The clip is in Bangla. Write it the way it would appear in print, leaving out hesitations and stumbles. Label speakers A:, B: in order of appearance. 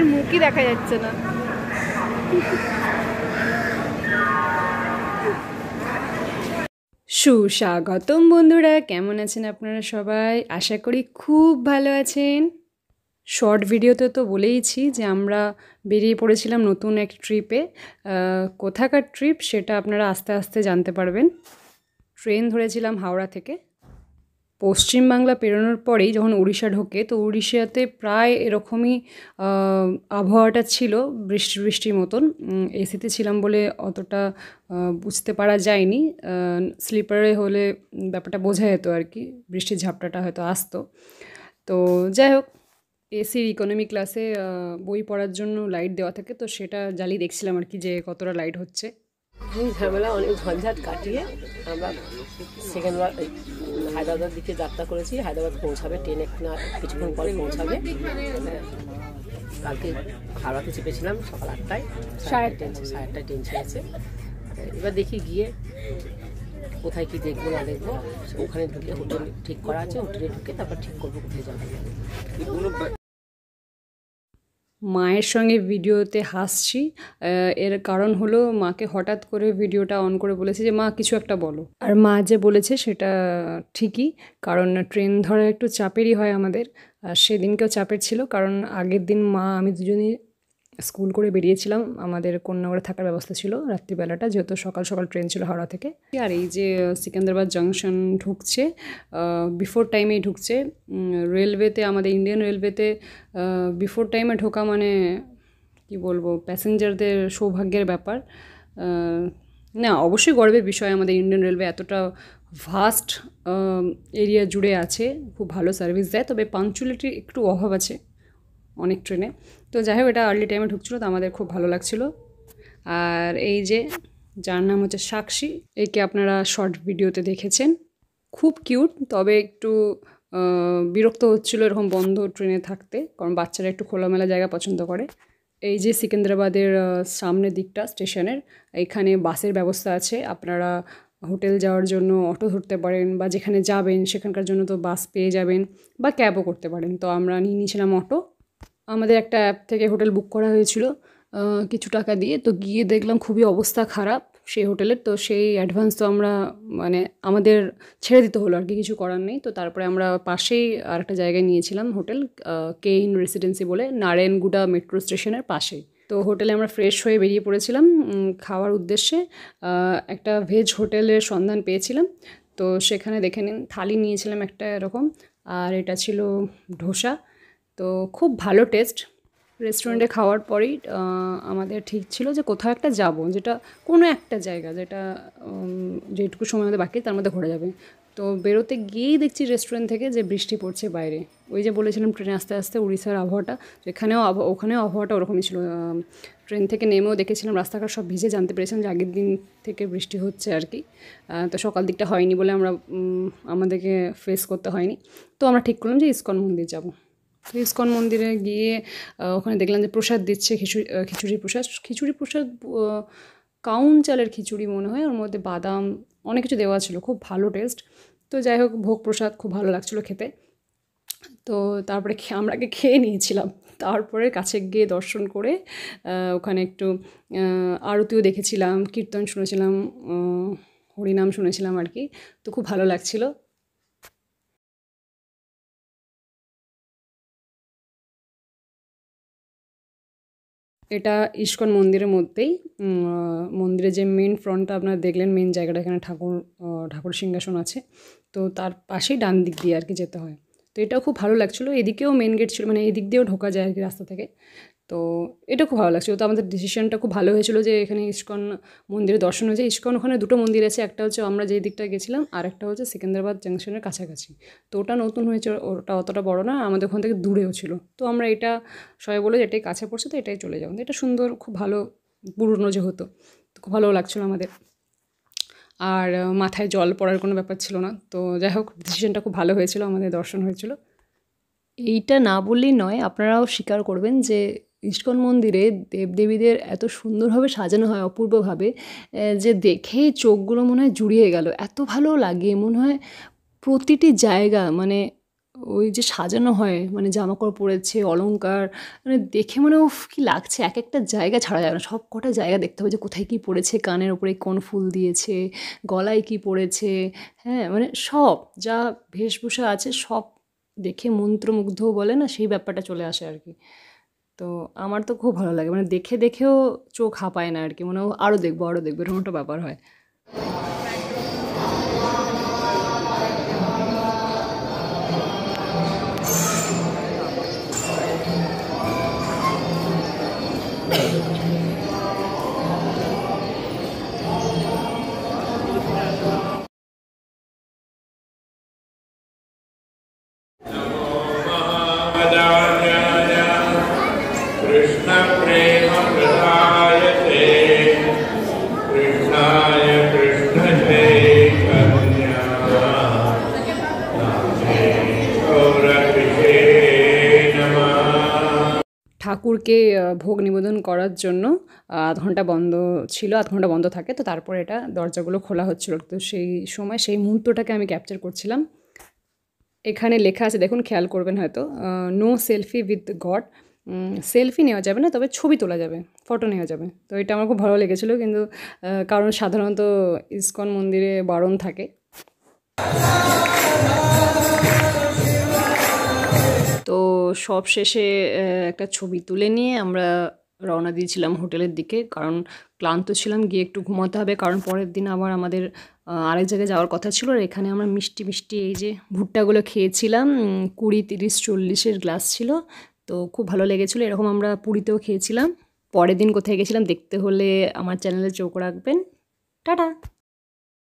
A: মায়ের মুখই দেখা যাচ্ছে না। সুস্বাগতম বন্ধুরা, কেমন আছেন আপনারা সবাই? আশা করি খুব ভালো আছেন। শর্ট ভিডিওতে তো বলেইছি যে আমরা বেরিয়ে পড়েছিলাম নতুন এক ট্রিপে। কোথাকার ট্রিপ সেটা আপনারা আস্তে আস্তে জানতে পারবেন। ট্রেন ধরেছিলাম হাওড়া থেকে। পশ্চিমবাংলা পেরোনোর পরেই যখন উড়িষ্যা ঢোকে, তো উড়িষ্যাতে প্রায় এরকমই আবহাওয়াটা ছিল, বৃষ্টি বৃষ্টির মতন। এসিতে ছিলাম বলে অতটা বুঝতে পারা যায়নি। স্লিপারে হলে ব্যাপারটা বোঝা যেত আর কি, বৃষ্টির ঝাপটাটা হয়তো আসতো। তো যাই হোক, এসির ইকোনমি ক্লাসে বই পড়ার জন্য লাইট দেওয়া থাকে, তো সেটা জ্বালিয়ে দেখছিলাম আর কি যে কতটা লাইট হচ্ছে।
B: এই ঝামেলা অনেক ঝঞ্ঝাট কাটিয়ে আমরা সেকেন্ডবার হায়দ্রাবাদের দিকে যাত্রা করেছি। হায়দ্রাবাদ পৌঁছাবে ট্রেন কিছুক্ষণ পরে পৌঁছাবে। কালকে হাওড়াতে চেপেছিলাম সকাল 8টায়, 8:30টায় ট্রেন ছেড়েছে। এবার দেখি গিয়ে কোথায় কি দেখবো না দেখবো, ওখানে ঢুকে হোটেল ঠিক করা আছে, হোটেলে ঢুকে তারপর ঠিক করবো কোথায় যাবো।
A: মায়ের সঙ্গে ভিডিওতে হাসছি, এর কারণ হলো মাকে হঠাৎ করে ভিডিওটা অন করে বলেছে যে মা কিছু একটা বলো। আর মা যে বলেছে সেটা ঠিকই, কারণ ট্রেন ধরা একটু চাপেরই হয় আমাদের। আর সেদিনকেও চাপের ছিল, কারণ আগের দিন মা আমি দুজনেই স্কুল করে বেরিয়েছিলাম। আমাদের কন্যাগড়ে থাকার ব্যবস্থা ছিল রাত্রিবেলাটা, যেহেতু সকাল সকাল ট্রেন ছিল হাওড়া থেকে। আর এই যে সিকান্দ্রাবাদ জংশন ঢুকছে, বিফোর টাইমেই ঢুকছে। রেলওয়েতে, আমাদের ইন্ডিয়ান রেলওয়েতে বিফোর টাইমে ঢোকা মানে কি বলবো, প্যাসেঞ্জারদের সৌভাগ্যের ব্যাপার। না, অবশ্যই গর্বের বিষয়, আমাদের ইন্ডিয়ান রেলওয়ে এতটা ভাস্ট এরিয়া জুড়ে আছে, খুব ভালো সার্ভিস দেয়। তবে পাংচুয়ালিটির একটু অভাব আছে অনেক ট্রেনে। তো যাই হোক, এটা আর্লি টাইমে ঢুকছিলো, তো আমাদের খুব ভালো লাগছিলো। আর এই যে, যার নাম হচ্ছে সাক্ষী, একে আপনারা শর্ট ভিডিওতে দেখেছেন। খুব কিউট, তবে একটু বিরক্ত হচ্ছিলো এরকম বন্ধ ট্রেনে থাকতে, কারণ বাচ্চারা একটু খোলামেলা জায়গা পছন্দ করে। এই যে সিকান্দ্রাবাদের সামনের দিকটা স্টেশনের, এখানে বাসের ব্যবস্থা আছে। আপনারা হোটেল যাওয়ার জন্য অটো ধরতে পারেন, বা যেখানে যাবেন সেখানকার জন্য তো বাস পেয়ে যাবেন, বা ক্যাবও করতে পারেন। তো আমরা নিয়ে নিয়েছিলাম অটো। আমাদের একটা অ্যাপ থেকে হোটেল বুক করা হয়েছিল কিছু টাকা দিয়ে। তো গিয়ে দেখলাম খুবই অবস্থা খারাপ সেই হোটেলের। তো সেই অ্যাডভান্স তো আমরা মানে আমাদের ছেড়ে দিতে হলো আর কি, কিছু করার নেই। তো তারপরে আমরা পাশেই আরেকটা জায়গায় নিয়েছিলাম হোটেল, কে ইন রেসিডেন্সি বলে, নারায়ণগুড়া মেট্রো স্টেশনের পাশেই। তো হোটেলে আমরা ফ্রেশ হয়ে বেরিয়ে পড়েছিলাম খাওয়ার উদ্দেশ্যে। একটা ভেজ হোটেলের সন্ধান পেয়েছিলাম, তো সেখানে দেখে নিন থালি নিয়েছিলাম একটা এরকম, আর এটা ছিল ধোসা। তো খুব ভালো টেস্ট। রেস্টুরেন্টে খাওয়ার পরেই আমাদের ঠিক ছিল যে কোথাও একটা যাব, যেটা কোনো একটা জায়গা, যেটা যেটুকু সময় আমাদের বাকি তার মধ্যে ঘোরা যাবে। তো বেরোতে গিয়েই দেখছি রেস্টুরেন্ট থেকে যে বৃষ্টি পড়ছে বাইরে। ওই যে বলেছিলাম ট্রেনে আস্তে আস্তে উড়িষ্যার আবহাওয়াটা, ওখানেও আবহাওয়াটা ওরকমই ছিল। ট্রেন থেকে নেমেও দেখেছিলাম রাস্তাঘাট সব ভিজে, জানতে পেরেছিলাম যে আগের দিন থেকে বৃষ্টি হচ্ছে আর কি। তো সকাল দিকটা হয়নি বলে আমাদেরকে ফেস করতে হয়নি। তো আমরা ঠিক করলাম যে ইস্কন মন্দির যাব। তো ইস্কন মন্দিরে গিয়ে ওখানে দেখলাম যে প্রসাদ দিচ্ছে, খিচুড়ি প্রসাদ কাউন চালের খিচুড়ি মনে হয়, ওর মধ্যে বাদাম অনেক কিছু দেওয়া ছিল, খুব ভালো টেস্ট। তো যাই হোক, ভোগ প্রসাদ খুব ভালো লাগছিলো খেতে। তো তারপরে আমরা খেয়ে নিয়েছিলাম। তারপরে কাছে গিয়ে দর্শন করে ওখানে একটু আরতিও দেখেছিলাম, কীর্তন শুনেছিলাম, হরিনাম শুনেছিলাম আর কি। তো খুব ভালো লাগছিলো। এটা ইস্কন মন্দিরের মধ্যেই। মন্দিরের যে মেন ফ্রন্টটা আপনারা দেখলেন, মেন জায়গাটা, এখানে ঠাকুর সিংহাসন আছে। তো তার পাশেই ডান দিক দিয়ে আর কি যেতে হয়। তো এটাও খুব ভালো লাগছিলো। এদিকেও মেন গেট ছিল, মানে এদিক দিয়েও ঢোকা যায় আর কি রাস্তা থেকে। তো এটা খুব ভালো লাগছিলো। তো আমাদের ডিসিশনটা খুব ভালো হয়েছিল যে এখানে ইস্কন মন্দিরে দর্শন হয়েছে। ইস্কন ওখানে দুটো মন্দির আছে, একটা হচ্ছে আমরা যেই দিকটা গেছিলাম, আর একটা হচ্ছে সিকান্দ্রাবাদ জাংশনের কাছাকাছি। তো ওটা নতুন হয়েছে, ওটা অতটা বড় না, আমাদের ওখান থেকে দূরেও ছিল। তো আমরা এটা সবাই বলে যে এটাই কাছে পড়ছে, তো এটাই চলে যাবো। এটা সুন্দর, খুব ভালো, পুরনো যেহেতু, তো খুব ভালো লাগছিলো আমাদের। আর মাথায় জল পড়ার কোনো ব্যাপার ছিল না। তো যাই হোক, ডিসিশনটা খুব ভালো হয়েছিল, আমাদের দর্শন হয়েছিল। এইটা না বললেই নয়, আপনারাও স্বীকার করবেন যে ইস্কন মন্দিরে দেবদেবীদের এত সুন্দরভাবে সাজানো হয়, অপূর্বভাবে, যে দেখেই চোখগুলো মনে হয় জুড়িয়ে গেল। এত ভালো লাগে, মনে হয় প্রতিটি জায়গা মানে ওই যে সাজানো হয় মানে জামাকাপড় পরেছে, অলংকার, মানে দেখে মনে উফ কি লাগছে! একেকটা জায়গা ছাড়া যাবে না। সব কটা জায়গা দেখতে হবে যে কোথায় কি পড়েছে, কানের উপরে কোন ফুল দিয়েছে, গলায় কি পড়েছে, হ্যাঁ? মানে সব যা বেশভূষা আছে সব দেখে মন্ত্রমুগ্ধ বলে না সেই ব্যাপারটা চলে আসে আরকি। তো আমার তো খুব ভালো লাগে। মানে দেখে দেখেও চোখ হাঁপায় না আরকি। মনে হয় আরও দেখবো এরকম একটা ব্যাপার হয়।
C: महावदान्याय कृष्णप्रेमप्रदायते कृष्णाय कृष्णचैतन्याय गौरकृषे नमः।
A: ঠাকুরকে ভোগ নিবেদন করার জন্য আধ ঘন্টা বন্ধ ছিল, আধ ঘন্টা বন্ধ থাকে। তো তারপরে এটা দরজাগুলো খোলা হচ্ছিল। তো সেই সময় সেই মুহূর্তটাকে আমি ক্যাপচার করছিলাম। এখানে লেখা আছে দেখুন, খেয়াল করবেন হয়তো, no selfie with God. Selfie নেওয়া যাবে না, তবে ছবি তোলা যাবে, ফটো নেওয়া যাবে। তো এটা আমার খুব ভালো লেগেছিলো, কিন্তু কারণ সাধারণত ইসকন মন্দিরে বারণ থাকে। তো সব শেষে একটা ছবি তুলে নিয়ে আমরা রওনা দিয়েছিলাম হোটেলের দিকে, কারণ ক্লান্ত ছিলাম, গিয়ে একটু ঘুমাতে হবে, কারণ পরের দিন আবার আমাদের আরেক জায়গায় যাওয়ার কথা ছিল। আর এখানে আমরা মিষ্টি মিষ্টি এই যে ভুট্টাগুলো খেয়েছিলাম, 20, 30, 40-এর গ্লাস ছিল। তো খুব ভালো লেগেছিলো। এরকম আমরা পুরীতেও খেয়েছিলাম। পরের দিন কোথায় গেছিলাম দেখতে হলে আমার চ্যানেলে চোখ রাখবেন। টাটা।